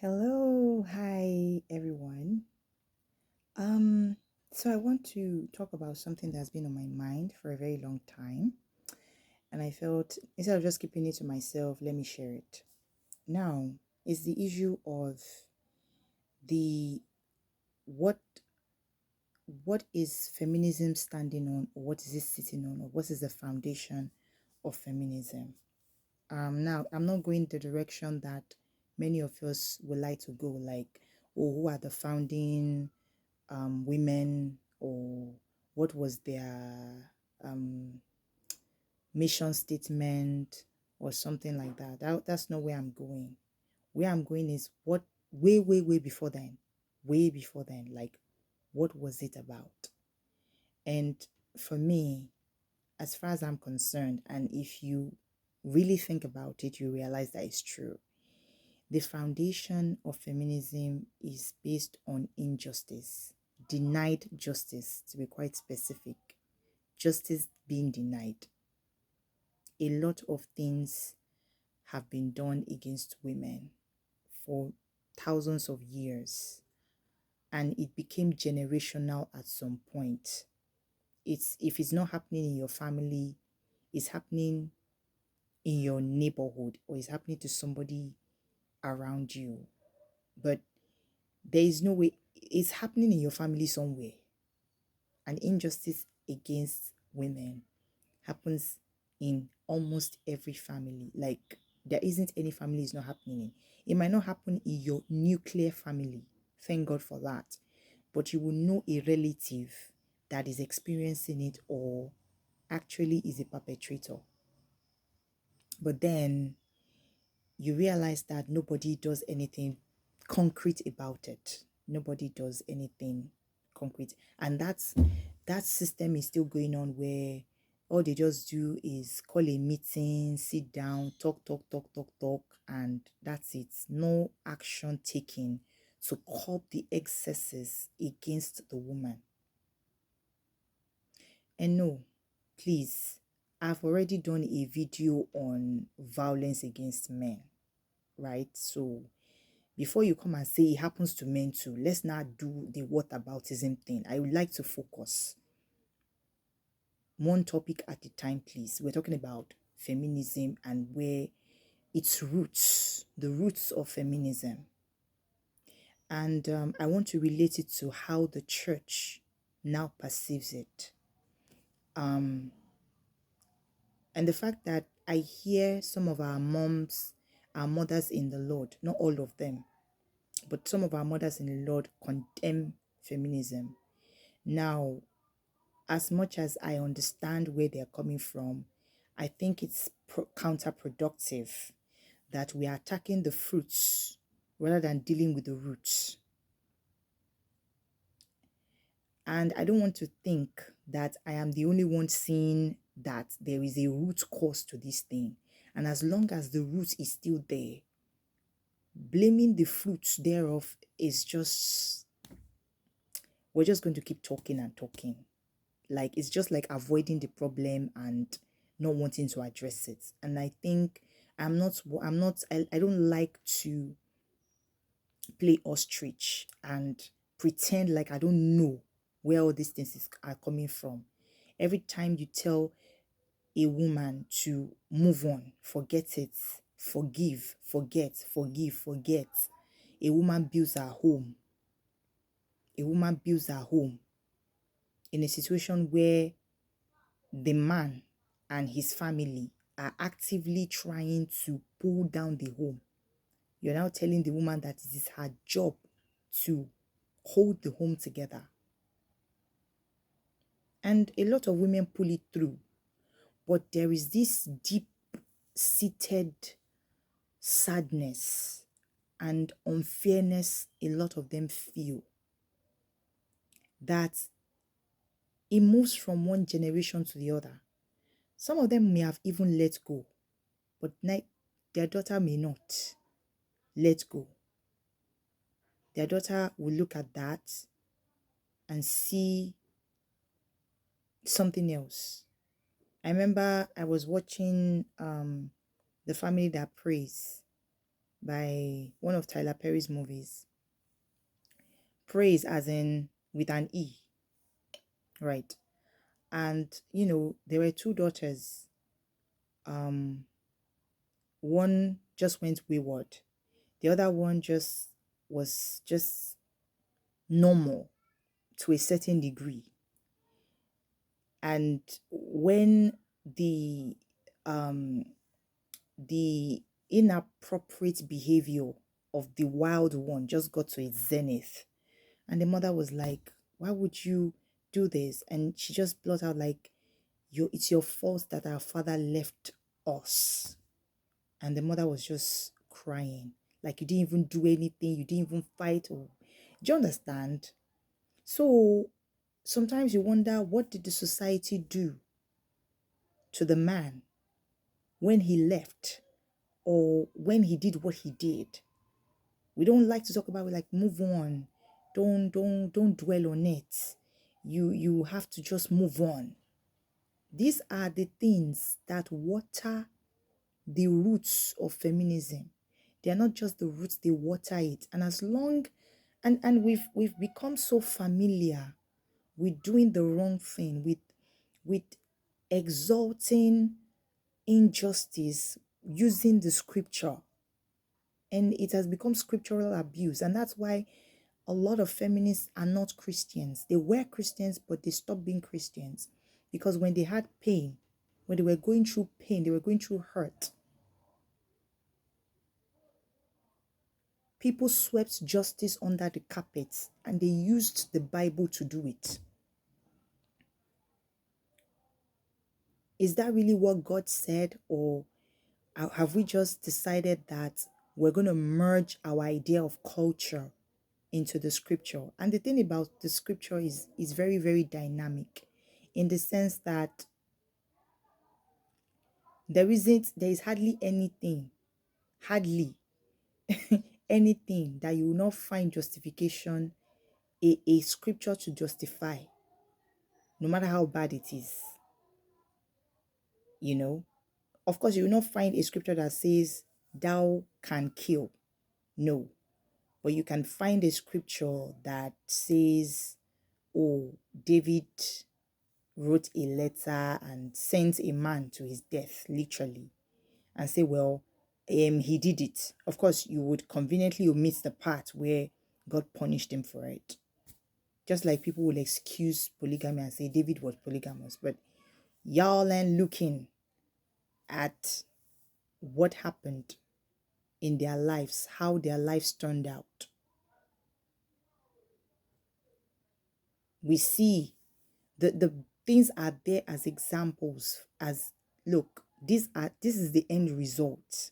Hello, hi everyone. Um, so I want to talk about something that's been on my mind for a very long time, and I felt instead of just keeping it to myself, let me share it. Now, is the issue of the what what is feminism standing on, or what is it sitting on, or what is the foundation of feminism? Now I'm not going the direction that many of us would like to go, like, oh, who are the founding women, or what was their um, mission statement or something like that. That's not where I'm going. Where I'm going is what way way before then, like what was it about? And for me, as far as I'm concerned, and if you really think about it, you realize that it's true. The foundation of feminism is based on injustice, denied justice, to be quite specific, justice being denied. A lot of things have been done against women for thousands of years, and it became generational at some point. It's if it's not happening in your family, it's happening in your neighborhood, or it's happening to somebody around you. But there is no way it's happening in your family somewhere. An injustice against women happens in almost every family. Like, there isn't any family it's not happening in. It might not happen in your nuclear family. Thank God for that. But you will know a relative that is experiencing it or actually is a perpetrator. But then you realize that nobody does anything concrete about it. Nobody does anything concrete. And that system is still going on, where all they just do is call a meeting, sit down, talk, and that's it. No action taken to curb the excesses against the woman. And no, please, I've already done a video on violence against men, right? So before you come and say it happens to men too, let's not do the whataboutism thing. I would like to focus one topic at a time, please. We're talking about feminism and where its roots, the roots of feminism. And I want to relate it to how the church now perceives it. Um, and the fact that I hear some of our moms, our mothers in the Lord, not all of them, but some of our mothers in the Lord condemn feminism. Now, as much as I understand where they're coming from, I think it's counterproductive that we are attacking the fruits rather than dealing with the roots. And I don't want to think that I am the only one seeing that there is a root cause to this thing. And as long as the root is still there, blaming the fruits thereof is just, we're just going to keep talking and talking. Like, it's just like avoiding the problem and not wanting to address it. And I think I don't like to play ostrich and pretend like I don't know where all these are coming from. Every time you tell a woman to move on, forget it, forgive, forget, a woman builds her home. A woman builds her home in a situation where the man and his family are actively trying to pull down the home. You're now telling the woman that it is her job to hold the home together. And a lot of women pull it through. But there is this deep seated sadness and unfairness a lot of them feel, that it moves from one generation to the other. Some of them may have even let go, but their daughter may not let go. Their daughter will look at that and see something else. I remember I was watching The Family That Prays, by one of Tyler Perry's movies. Praise as in with an E, right? And there were two daughters. Um, one just went wayward. The other one just was just normal to a certain degree. And when um the inappropriate behavior of the wild one just got to its zenith, and the mother was like, why would you do this? And she just blurted out like, it's your fault that our father left us. And the mother was just crying, like, you didn't even do anything, you didn't even fight. Or do you understand? So sometimes you wonder, what did the society do to the man when he left, or when he did what he did? We don't like to talk about it, like, move on. Don't dwell on it. You have to just move on. These are the things that water the roots of feminism. They are not just the roots, they water it. And as long and we've become so familiar with doing the wrong thing, with exalting injustice using the scripture. And it has become scriptural abuse. And that's why a lot of feminists are not Christians. They were Christians, but they stopped being Christians. Because when they had pain, when they were going through pain, they were going through hurt, people swept justice under the carpet and they used the Bible to do it. Is that really what God said? Or have we just decided that we're going to merge our idea of culture into the scripture? And the thing about the scripture is very, very dynamic, in the sense that there is hardly anything anything that you will not find justification, a scripture to justify, no matter how bad it is. Of course, you will not find a scripture that says thou can kill. No. But you can find a scripture that says, oh, David wrote a letter and sent a man to his death, literally, and say, well, he did it. Of course, you would conveniently omit the part where God punished him for it. Just like people will excuse polygamy and say David was polygamous. But y'all ain't looking at what happened in their lives, how their lives turned out. We see the things are there as examples, as, look, this is the end result.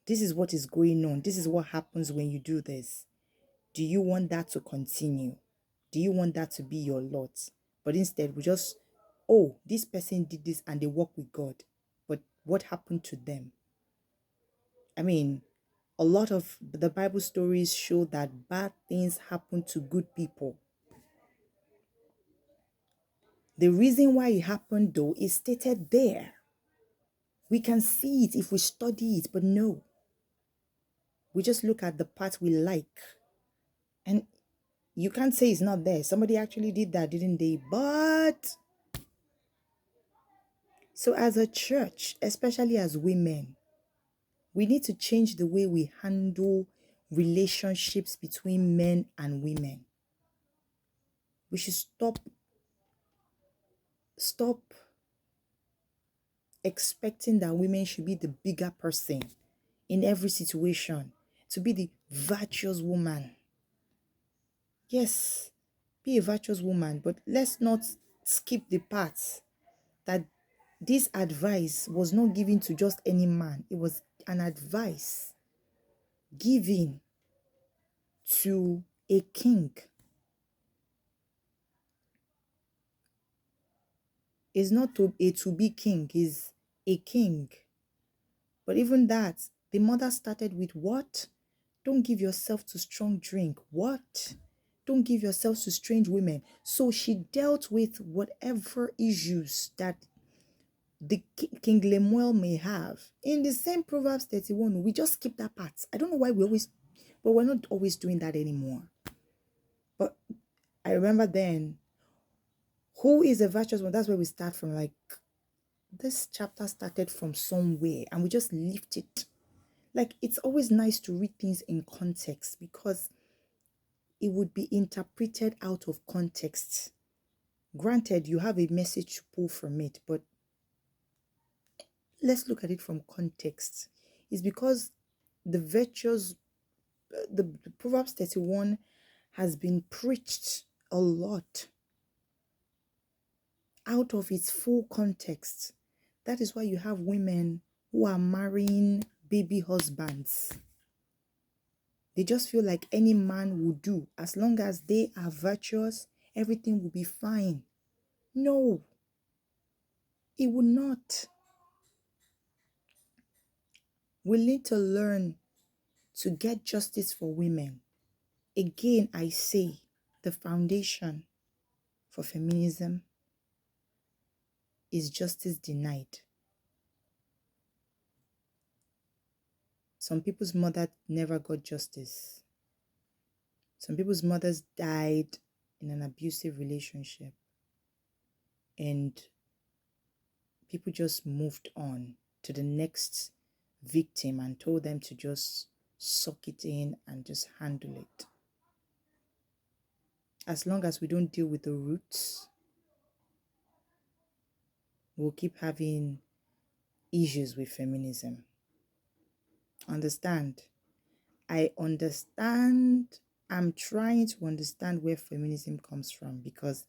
This is what is going on. This is what happens when you do this. Do you want that to continue? Do you want that to be your lot? But instead, we just, oh, this person did this and they walk with God. But what happened to them? I mean, a lot of the Bible stories show that bad things happen to good people. The reason why it happened, though, is stated there. We can see it if we study it, but no. We just look at the part we like. And you can't say it's not there. Somebody actually did that, didn't they? But so as a church, especially as women, we need to change the way we handle relationships between men and women. We should stop expecting that women should be the bigger person in every situation, to be the virtuous woman. Yes, be a virtuous woman, but let's not skip the part that this advice was not given to just any man. It was an advice given to a king. It's not a to-be king, is a king. But even that, the mother started with what? Don't give yourself to strong drink. What? Don't give yourself to strange women. So she dealt with whatever issues that King Lemuel may have in the same Proverbs 31. We just skip that part. I don't know why but we're not always doing that anymore. But I remember then, who is a virtuous one? That's where we start from. Like, this chapter started from somewhere and we just lift it. Like, it's always nice to read things in context because it would be interpreted out of context. Granted, you have a message to pull from it, but let's look at it from context. It's because the virtues, the Proverbs 31 has been preached a lot out of its full context. That is why you have women who are marrying baby husbands. They just feel like any man will do. As long as they are virtuous, everything will be fine. No, it will not. We need to learn to get justice for women. Again, I say the foundation for feminism is justice denied. Some people's mother never got justice. Some people's mothers died in an abusive relationship. And people just moved on to the next victim and told them to just suck it in and just handle it. As long as we don't deal with the roots, we'll keep having issues with feminism. Understand? I understand. I'm trying to understand where feminism comes from because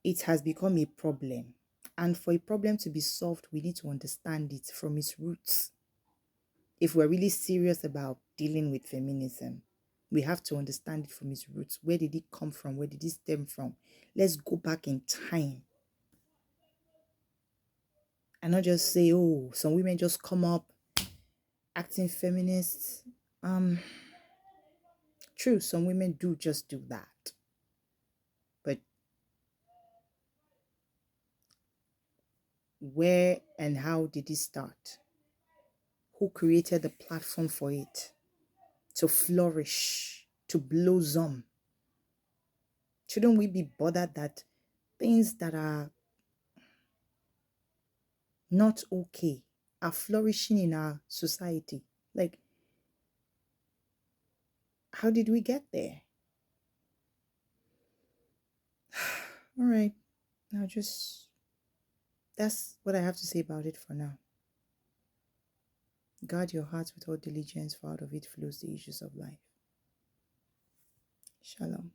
it has become a problem. And for a problem to be solved, we need to understand it from its roots. If we're really serious about dealing with feminism, we have to understand it from its roots. Where did it come from? Where did it stem from? Let's go back in time. And not just say, oh, some women just come up acting feminists. True, some women do just do that. But where and how did it start? Who created the platform for it to flourish, to blossom? Shouldn't we be bothered that things that are not okay are flourishing in our society? Like, how did we get there? All right, that's what I have to say about it for now. Guard your heart with all diligence, for out of it flows the issues of life. Shalom.